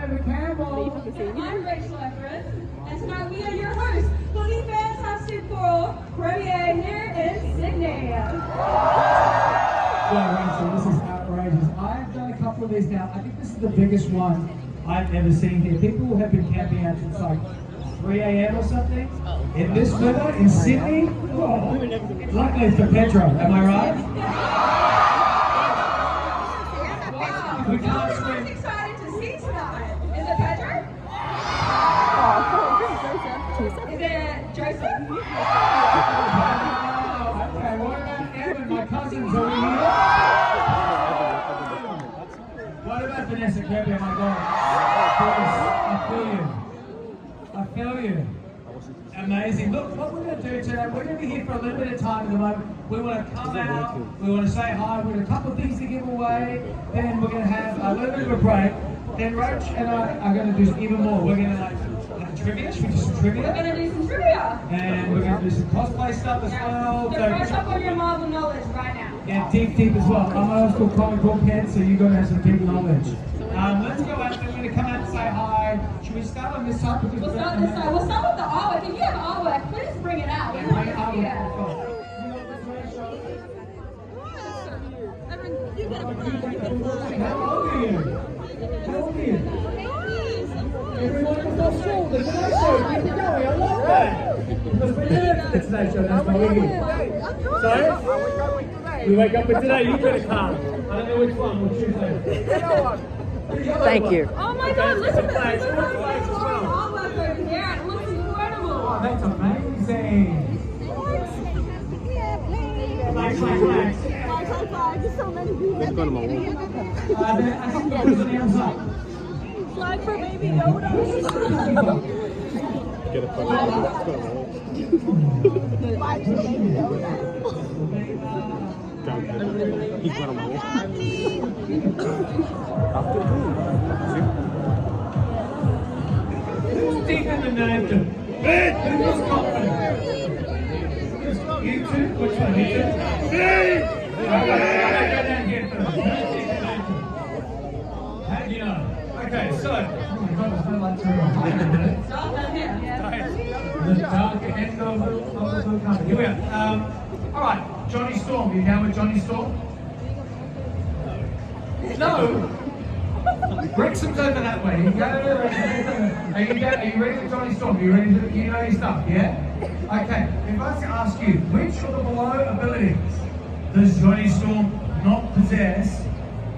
David Campbell. I'm Rachel Efron, and tonight we are your hosts for the Fantastic Four premiere here in Sydney. Yeah, Rachel, this is outrageous. I've done a couple of these now. I think this is the biggest one I've ever seen here. People have been camping out since like 3 a.m. or something. In this weather, in Sydney. Oh, luckily it's for Pedro, am I right? Wow, We can't I'm swim. excited to see tonight. Is it Pedro? Is it Joseph? Okay, what about Evan, my cousins over here? What about Vanessa Kirby, oh my God? I feel you. Amazing. Look, what we're going to do today, we're going to be here for a little bit of time at the moment. We want to come out, we want to say hi, we've got a couple of things to give away, then we're going to have a little bit of a break. Then Roach and I are going to do even more. We're going to have trivia, should we do some trivia? We're going to do some trivia. And we're going to do some cosplay stuff as well. So brush up on your Marvel knowledge right now. Yeah, deep as well. I'm an old school comic book head, so you've got to have some deep knowledge. Let's go out there. We're going to come out and say hi. Should we start on this side? We'll start this side. We'll start with the artwork. If you have artwork, please bring it out. We want to see it. How old are you? Everyone in the show, the Tonight Show, keep it going, I love that. Because we're here for the Tonight Show, that's why we're here. Sorry? We wake up with today, you get a card. I don't know which one, we'll choose later. Thank you. Oh my God, listen to this. Flags, Look flags at as the well. artwork over here. It looks incredible. Oh, that's amazing. Flags. There's so many people. I think there's an hands up. Flag for baby Yoda. Get a photo. Flag for baby Yoda. He's got a wall. Stephen and Nathan. Who's confident? You two? Which one? You two? Okay, go down here first. How do you know? Okay, so. Oh my God, it's not like to Start down here. the dark end of the company. Here we are. All right, Johnny Storm. You down with Johnny Storm? No. Wrexham's over that way. You go. Are you ready for Johnny Storm? Are you ready to, you know your stuff, yeah? Okay, if I was to ask you, which of the below abilities does Johnny Storm not possess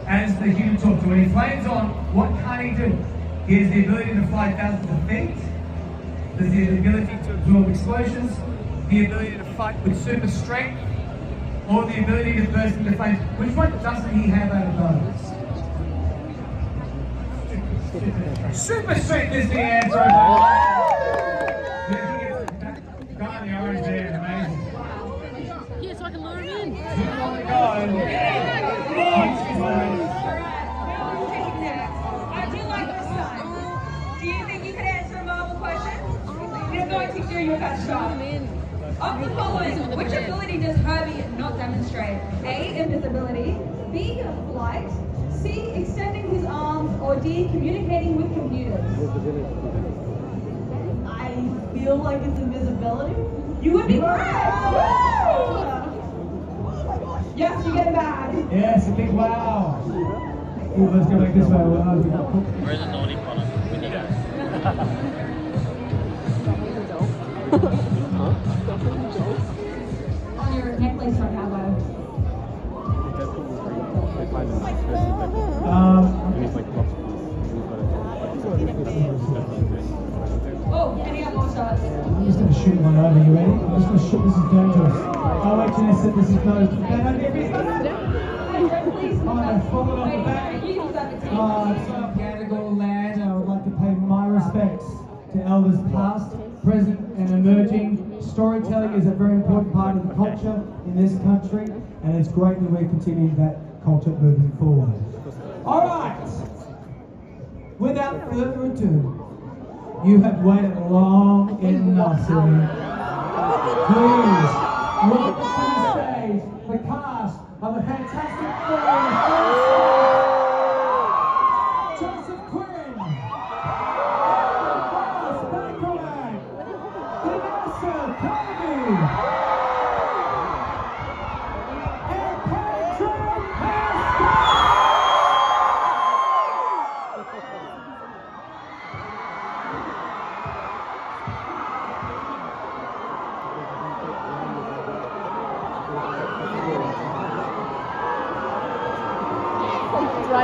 as the Human Torch? So when he flames on, what can he do? He has the ability to fly thousands of feet. There's the ability to absorb explosions, the ability to fight with super strength, or the ability to burst into flames. Which one doesn't he have out of those? Super strength is the answer. Got the orange there, amazing. Yeah, so I can lure him in. Oh my God. Alright, I do like this time. Do you think you could answer a Marvel question? He's going to give you a best shot. Of the following, which ability does Herbie not demonstrate? A, invisibility, B, flight, C, extending his arms, or D, communicating with computers? I feel like it's invisibility. You would be correct! Woo! Yes, you get a bag. Yes, a big wow. Ooh, let's go back this way. Where's the naughty column? We need that. On your necklace right now, though. Oh, any other more shots? I'm just going to shoot one over. You ready? I'm just going to shoot. This is dangerous. Oh, wait, Janessa, this is no. Forward on the back. Gadigal land, I would like to pay my respects to elders past, present, and emerging. Storytelling is a very important part of the culture in this country, and it's great that we're continuing that culture moving forward. All right. Without further ado, you have waited long enough, Sylvia. Please, welcome to the stage the cast of the Fantastic Four. Joseph Quinn,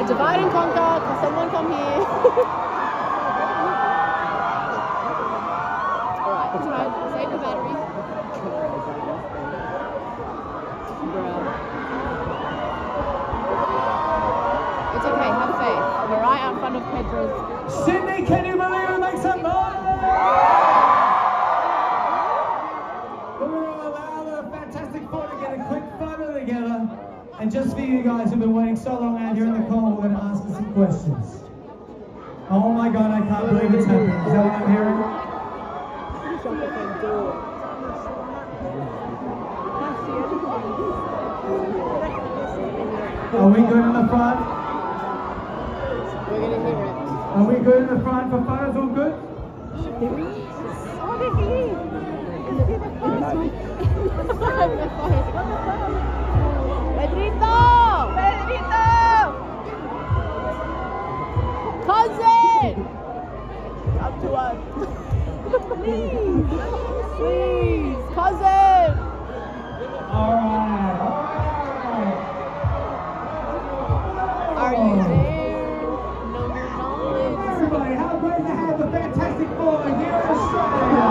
divide and conquer. Can someone come here? Alright, it's fine. Save the battery. It's okay, have faith. We're right out in front of Pedro's. Sydney, can you believe it? Make some noise! We're going to allow the Fantastic Four to get a quick photo together. And just for you guys who've been waiting so long out here in the corner, we're going to ask you some questions. Oh my God, I can't believe it's happening. Is that what I'm hearing? Are we good in the front? We're gonna hear it. Are we good in the front for photos? All good? There he is. Oh, there he is. Pedrito! Pedrito! Cousin! Come to us. Please. Please. Cousin! Alright. Are you there? No, you're not. Everybody, how great to have the Fantastic Four here in Australia.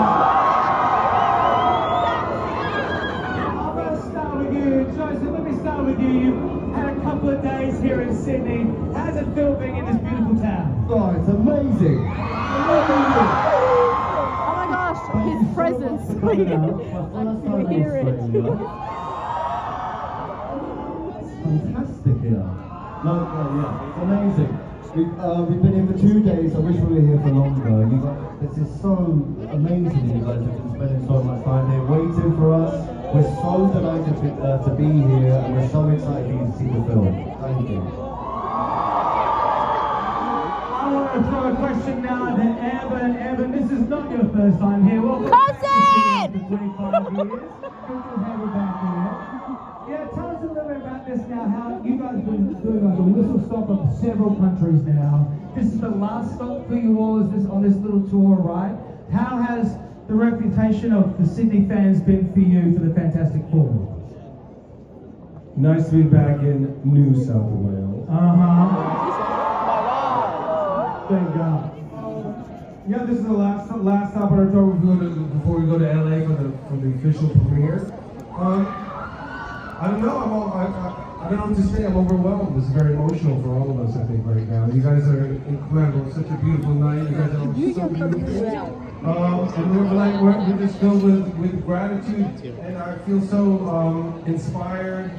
I'm going to start with you. Joseph, let me start with you. You had a couple of days here in Sydney. How's it feel being in this beautiful town? Oh, it's amazing. Oh my gosh, his presence. My first time in Hear it. Australia. It's fantastic here. No, yeah, it's amazing. We've been here for 2 days. I wish we were here for longer. This is so amazing. You guys have been spending so much time here waiting for us. We're so delighted to be here, and we're so excited to see the film. Thank you. I want to throw a question now to Evan. Evan, this is not your first time here. Welcome Cousin! back to Sydney after 25 years. Good to have you back here. Yeah, tell us a little bit about this now, how you guys have been doing like a whistle stop of several countries now. This is the last stop for you all on this little tour, right? How has the reputation of the Sydney fans been for you for the Fantastic Four? Nice to be back in New South Wales. Thank God. Yeah, this is the last stop on our tour before we go to LA for the official premiere. I don't know. I don't know what to say. I'm overwhelmed. This is very emotional for all of us, I think, right now. You guys are incredible. Such a beautiful night. You guys are all so beautiful. And we're just filled with gratitude, and I feel so inspired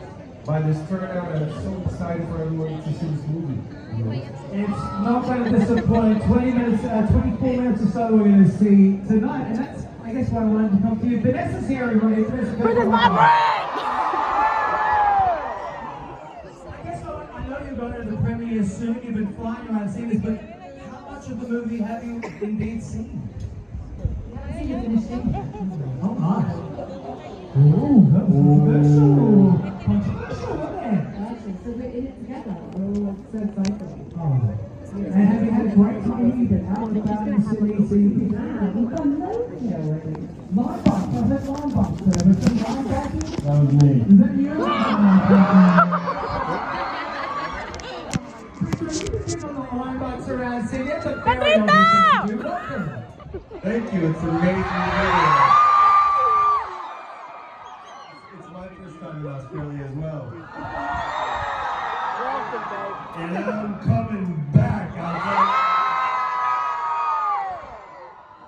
by this turnout, and I'm so excited for everyone to see this movie. You know? It's not going to disappoint. 24 minutes or so we're going to see tonight, and that's, I guess, why I wanted to come to you. Vanessa's here, everybody. Vanessa, Where's my bread? I guess I know you're going to the premiere soon. You've been flying around seeing this, but how much of the movie have you indeed seen? Oh my! Ooh, that was controversial, wasn't it? So we're in it together. We're all so excited. Oh. And have you had a great time? You've been out and about in Sydney, so you've been We've done loads here already. line bumps. I've had line bumps there. There's some line bumps. That was me. Is that you? So you've been getting on the line bumps around Sydney. That's a very lovely thing to do. Welcome. Thank you. It's amazing to be here. It's my first time in Australia as well. And I'm coming back.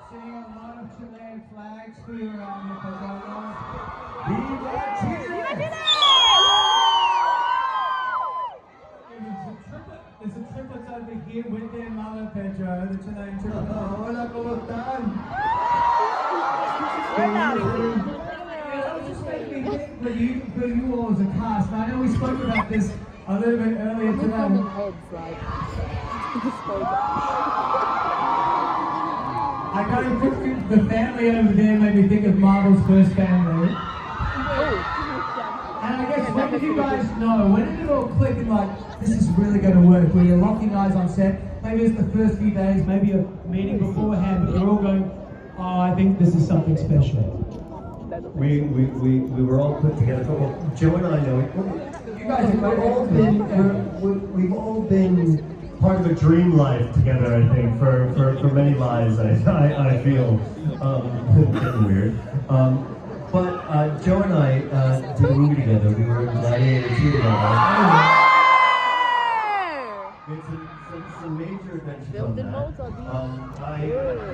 Seeing a lot of Chilean flags for you around here, Pedro. Viva Chile! There's a triplets over here with their mother, Pedro, the Chilean triplets. Hola, ¿cómo están? Yeah, that was just making me think for you all as a cast. And I know we spoke about this a little bit earlier today. I know the family over there made me think of Marvel's first family. And I guess when did you guys know? When did it all click and like, this is really going to work? Were you locking eyes on set? Maybe it's the first few days, maybe a meeting beforehand, but you're all going, oh, I think this is something special. We were all put together. Well, Joe and I know it. You guys we've all been part of a dream life together, I think, for many lives, I feel. Getting weird. But Joe and I did a movie together. We were in Gladiator 2 together. It's some major adventures on that.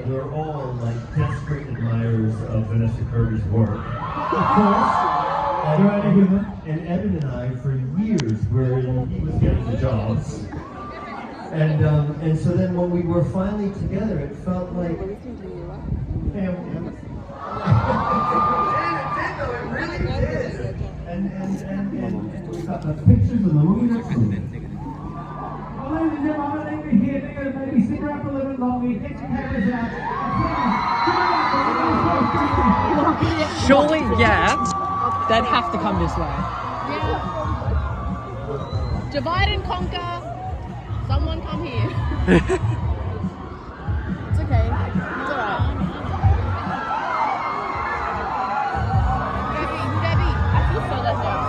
We're all like desperate admirers of Vanessa Kirby's work. Of course. And Evan and I, for years, he was getting the jobs. And so then when we were finally together, it felt like family. It really did. And we got pictures of the movie next to me. Well, ladies and gentlemen, I think we're here. They're going to maybe stick around for a little bit longer. Get your cameras out. Surely, yeah. They'd have to come this way. Yeah. Divide and conquer. Someone come here. It's okay. It's alright. Debbie, I feel so left out.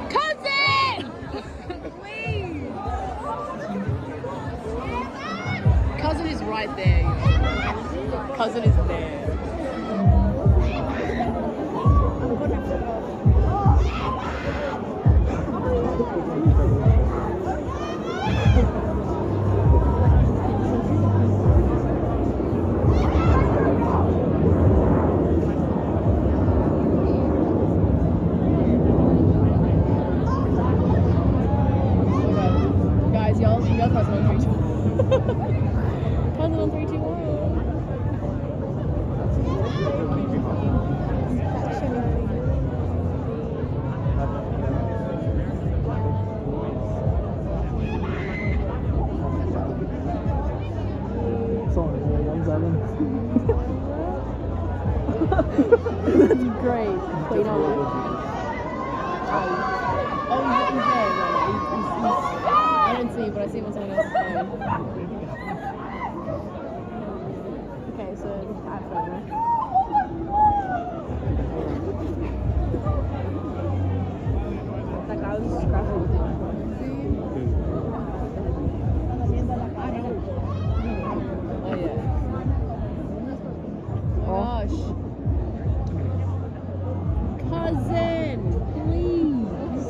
Cousin! Please! Cousin is right there. Cousin is there. Guys, y'all cousin on 3, 2, 1. Cousin on 3, 2, 1. That's great. Wait, on it. Oh, he's there. I don't see, but I see what's on his phone. Okay, so iPhone. That guy was scruffy. Oh yeah. Oh gosh. Cousin, please.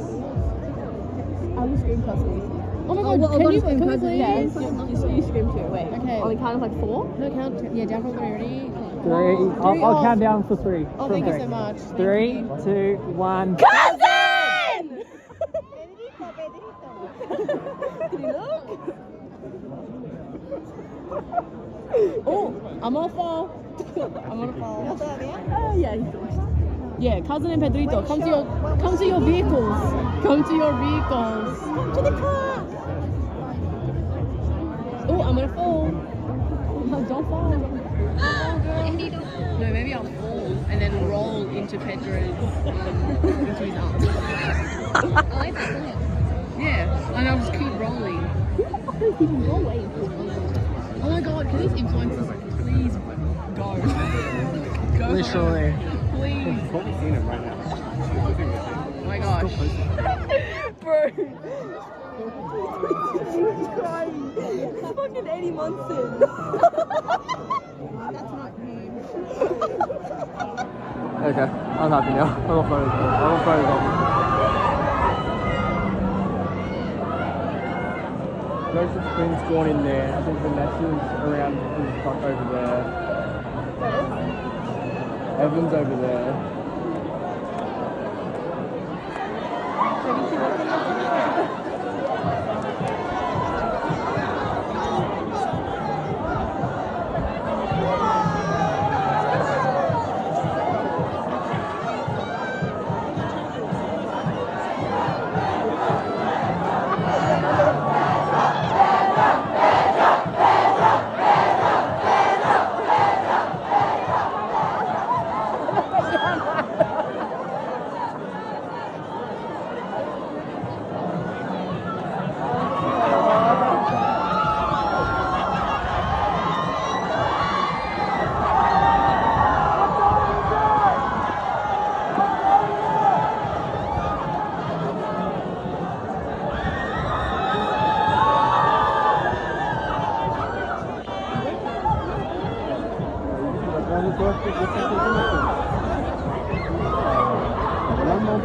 I will scream cousin with you. Oh my god, can we please? Yes. You scream too. Wait. Okay. On the count of like 4? No, count. Yeah, down from 3. Ready? 3. I'll count down for 3. Oh, thank you so much. 3, 2, 1. Cousin! Did he look? Oh, I'm on a fall. I'm on a fall. Oh yeah, he's finished. Yeah, cousin and Pedrito, come to your vehicles. Come to your vehicles. To the car. Oh, I'm gonna fall. No, don't fall. No, maybe I'll fall and then roll into Pedro's into his arms. I like that. Yeah, and I'll just keep rolling. Oh my god, can these influencers please go? Go. Literally. Please. I've probably seen him right now. Oh my gosh. Bro. He's crying. It's fucking 80 months in. That's not him. Okay, I'm happy now. I got photos of Joseph's gone in there. I think Vanessa's around the truck over there. Evan's over there.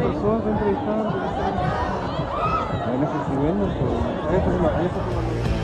pasó? Estoy entrevistando. Ahí me estoy subiendo, pues. Ahí está,